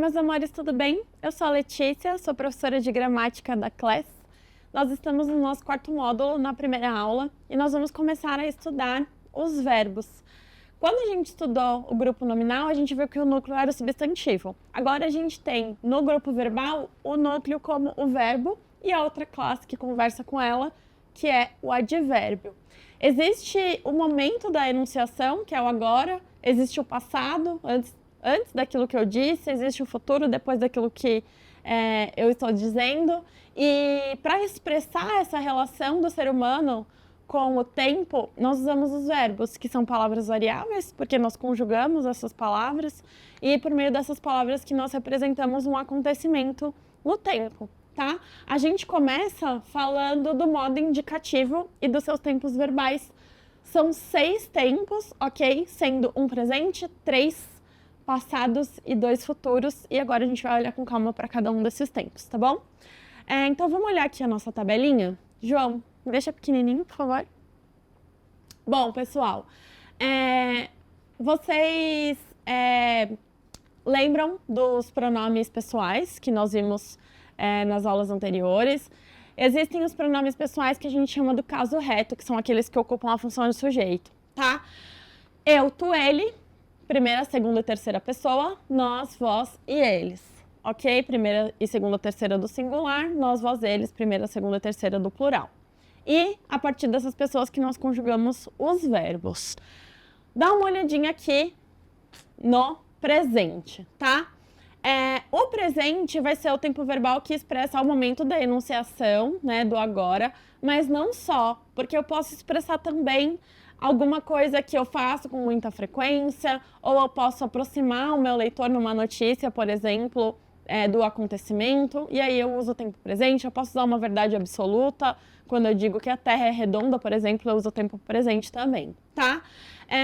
meus amores, tudo bem? Eu sou a Letícia, sou professora de gramática da Class. Nós estamos no nosso quarto módulo, na primeira aula, e nós vamos começar a estudar os verbos. Quando a gente estudou o grupo nominal, a gente viu que o núcleo era o substantivo. Agora a gente tem, no grupo verbal, o núcleo como o verbo e a outra classe que conversa com ela, que é o advérbio. Existe o momento da enunciação, que é o agora, existe o passado, antes daquilo que eu disse, existe o futuro depois daquilo que eu estou dizendo. E para expressar essa relação do ser humano com o tempo, nós usamos os verbos, que são palavras variáveis, porque nós conjugamos essas palavras, e por meio dessas palavras que nós representamos um acontecimento no tempo, tá? A gente começa falando do modo indicativo e dos seus tempos verbais. São 6 tempos, ok? Sendo um presente, 3 passados e 2 futuros, e agora a gente vai olhar com calma para cada um desses tempos, tá bom? Então vamos olhar aqui a nossa tabelinha. João, deixa pequenininho, por favor. Bom, pessoal, vocês lembram dos pronomes pessoais que nós vimos nas aulas anteriores? Existem os pronomes pessoais que a gente chama do caso reto, que são aqueles que ocupam a função de sujeito, tá? Eu, tu, ele, primeira, segunda e terceira pessoa, nós, vós e eles, ok? Primeira e segunda, terceira do singular, nós, vós, eles, primeira, segunda e terceira do plural. E a partir dessas pessoas que nós conjugamos os verbos. Dá uma olhadinha aqui no presente, tá? O presente vai ser o tempo verbal que expressa o momento da enunciação, né, do agora, mas não só, porque eu posso expressar também alguma coisa que eu faço com muita frequência, ou eu posso aproximar o meu leitor numa notícia, por exemplo, do acontecimento, e aí eu uso o tempo presente. Eu posso usar uma verdade absoluta, quando eu digo que a Terra é redonda, por exemplo, eu uso o tempo presente também, tá?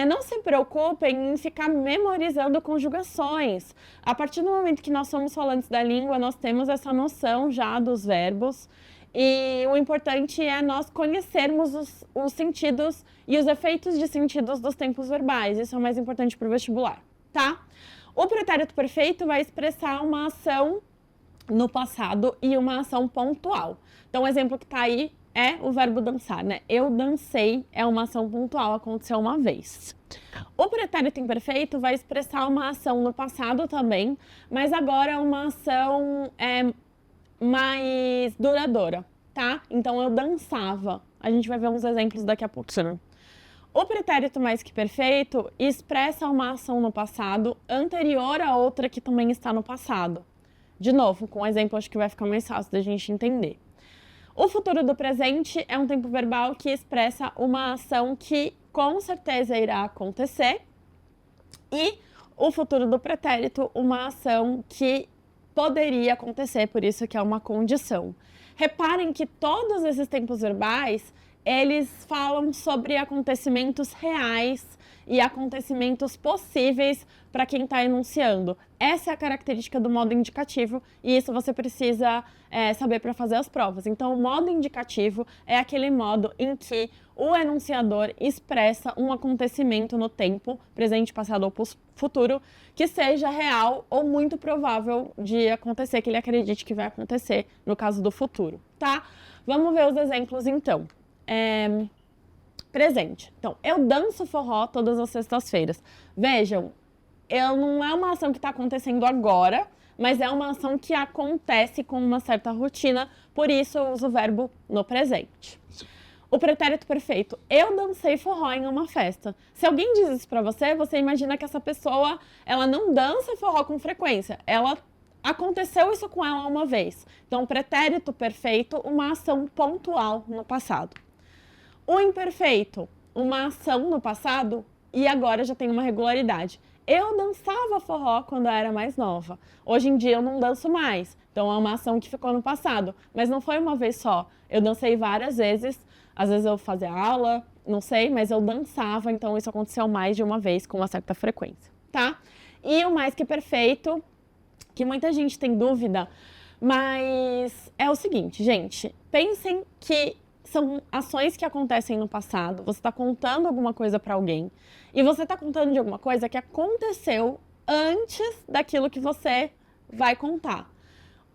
Não se preocupem em ficar memorizando conjugações. A partir do momento que nós somos falantes da língua, nós temos essa noção já dos verbos, e o importante é nós conhecermos os sentidos e os efeitos de sentidos dos tempos verbais. Isso é o mais importante para o vestibular, tá? O pretérito perfeito vai expressar uma ação no passado e uma ação pontual. Então, o exemplo que está aí é o verbo dançar, né? Eu dancei é uma ação pontual, aconteceu uma vez. O pretérito imperfeito vai expressar uma ação no passado também, mas agora é uma ação mais duradoura, tá? Então, eu dançava. A gente vai ver uns exemplos daqui a pouco. Sim. O pretérito mais que perfeito expressa uma ação no passado anterior a outra que também está no passado. De novo, com um exemplo, acho que vai ficar mais fácil da gente entender. O futuro do presente é um tempo verbal que expressa uma ação que com certeza irá acontecer. E o futuro do pretérito, uma ação que poderia acontecer, por isso que é uma condição. Reparem que todos esses tempos verbais, eles falam sobre acontecimentos reais e acontecimentos possíveis para quem está enunciando. Essa é a característica do modo indicativo, e isso você precisa saber para fazer as provas. Então, o modo indicativo é aquele modo em que o enunciador expressa um acontecimento no tempo, presente, passado ou futuro, que seja real ou muito provável de acontecer, que ele acredite que vai acontecer no caso do futuro, tá? Vamos ver os exemplos, então. Presente. Então, eu danço forró todas as sextas-feiras. Vejam, não é uma ação que está acontecendo agora, mas é uma ação que acontece com uma certa rotina, por isso eu uso o verbo no presente. O pretérito perfeito. Eu dancei forró em uma festa. Se alguém diz isso pra você, você imagina que essa pessoa, ela não dança forró com frequência. Aconteceu isso com ela uma vez. Então, pretérito perfeito, uma ação pontual no passado. O imperfeito, uma ação no passado e agora já tem uma regularidade. Eu dançava forró quando eu era mais nova. Hoje em dia eu não danço mais. Então é uma ação que ficou no passado. Mas não foi uma vez só. Eu dancei várias vezes. Às vezes eu fazia aula, não sei, mas eu dançava. Então isso aconteceu mais de uma vez com uma certa frequência, tá? E o mais que perfeito, que muita gente tem dúvida, mas é o seguinte, gente. Pensem que são ações que acontecem no passado, você está contando alguma coisa para alguém, e você está contando de alguma coisa que aconteceu antes daquilo que você vai contar.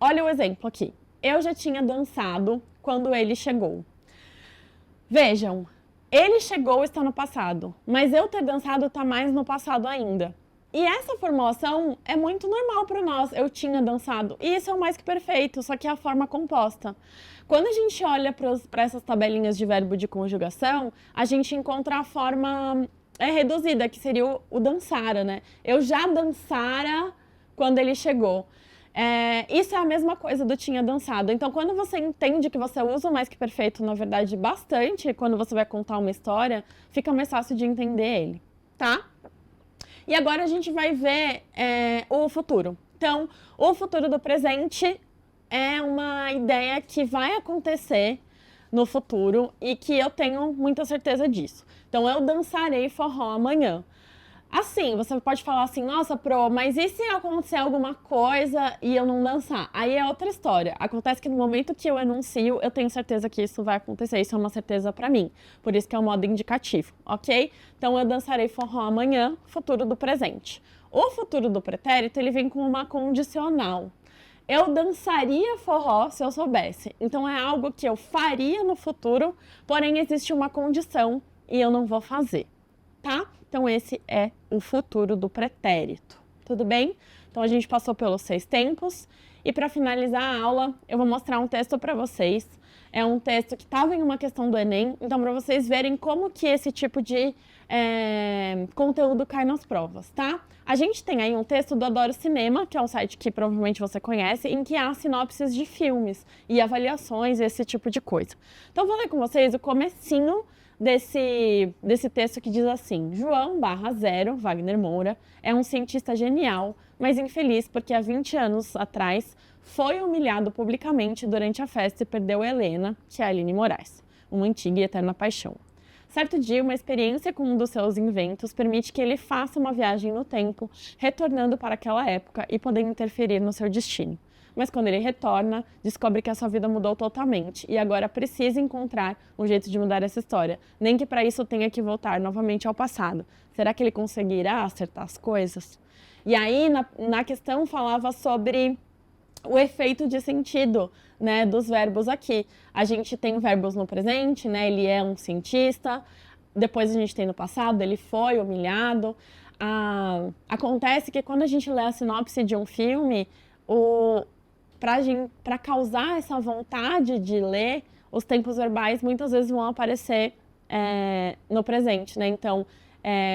Olha o exemplo aqui. Eu já tinha dançado quando ele chegou. Vejam, ele chegou está no passado, mas eu ter dançado está mais no passado ainda. E essa formulação é muito normal para nós. Eu tinha dançado. E isso é o mais que perfeito, só que é a forma composta. Quando a gente olha para essas tabelinhas de verbo de conjugação, a gente encontra a forma reduzida, que seria o dançara, né? Eu já dançara quando ele chegou. Isso é a mesma coisa do tinha dançado. Então, quando você entende que você usa o mais que perfeito, na verdade, bastante, quando você vai contar uma história, fica mais fácil de entender ele, tá? E agora a gente vai ver o futuro. Então, o futuro do presente é uma ideia que vai acontecer no futuro e que eu tenho muita certeza disso. Então, eu dançarei forró amanhã. Assim, você pode falar assim, nossa, Pro, mas e se acontecer alguma coisa e eu não dançar? Aí é outra história. Acontece que no momento que eu enuncio, eu tenho certeza que isso vai acontecer. Isso é uma certeza pra mim. Por isso que é o modo indicativo, ok? Então, eu dançarei forró amanhã, futuro do presente. O futuro do pretérito, ele vem com uma condicional. Eu dançaria forró se eu soubesse. Então, é algo que eu faria no futuro, porém existe uma condição e eu não vou fazer, tá? Então, esse é o futuro do pretérito, tudo bem? Então, a gente passou pelos 6 tempos e para finalizar a aula, eu vou mostrar um texto para vocês. É um texto que estava em uma questão do Enem, então para vocês verem como que esse tipo de conteúdo cai nas provas, tá? A gente tem aí um texto do Adoro Cinema, que é um site que provavelmente você conhece, em que há sinopses de filmes e avaliações, esse tipo de coisa. Então, vou ler com vocês o comecinho desse texto que diz assim: João /0, Wagner Moura, é um cientista genial, mas infeliz porque há 20 anos atrás foi humilhado publicamente durante a festa e perdeu Helena, que é a Aline Moraes, uma antiga e eterna paixão. Certo dia, uma experiência com um dos seus inventos permite que ele faça uma viagem no tempo, retornando para aquela época e podendo interferir no seu destino. Mas quando ele retorna, descobre que a sua vida mudou totalmente e agora precisa encontrar um jeito de mudar essa história, nem que para isso tenha que voltar novamente ao passado. Será que ele conseguirá acertar as coisas? E aí, na questão, falava sobre o efeito de sentido, né, dos verbos aqui. A gente tem verbos no presente, né, ele é um cientista. Depois a gente tem no passado, ele foi humilhado. Acontece que quando a gente lê a sinopse de um filme, para causar essa vontade de ler, os tempos verbais muitas vezes vão aparecer no presente, né? Então,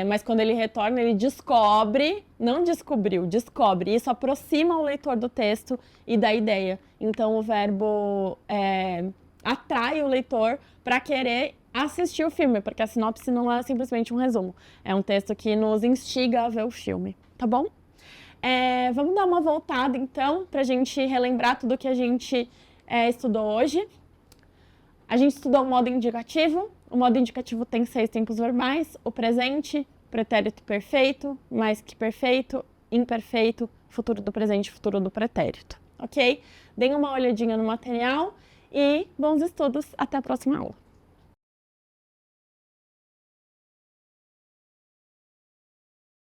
mas quando ele retorna, ele descobre, não descobriu, descobre. Isso aproxima o leitor do texto e da ideia. Então, o verbo atrai o leitor para querer assistir o filme, porque a sinopse não é simplesmente um resumo. É um texto que nos instiga a ver o filme, tá bom? Vamos dar uma voltada, então, para a gente relembrar tudo que a gente estudou hoje. A gente estudou o modo indicativo. O modo indicativo tem 6 tempos verbais: o presente, pretérito perfeito, mais que perfeito, imperfeito, futuro do presente, futuro do pretérito, ok? Deem uma olhadinha no material e bons estudos. Até a próxima aula.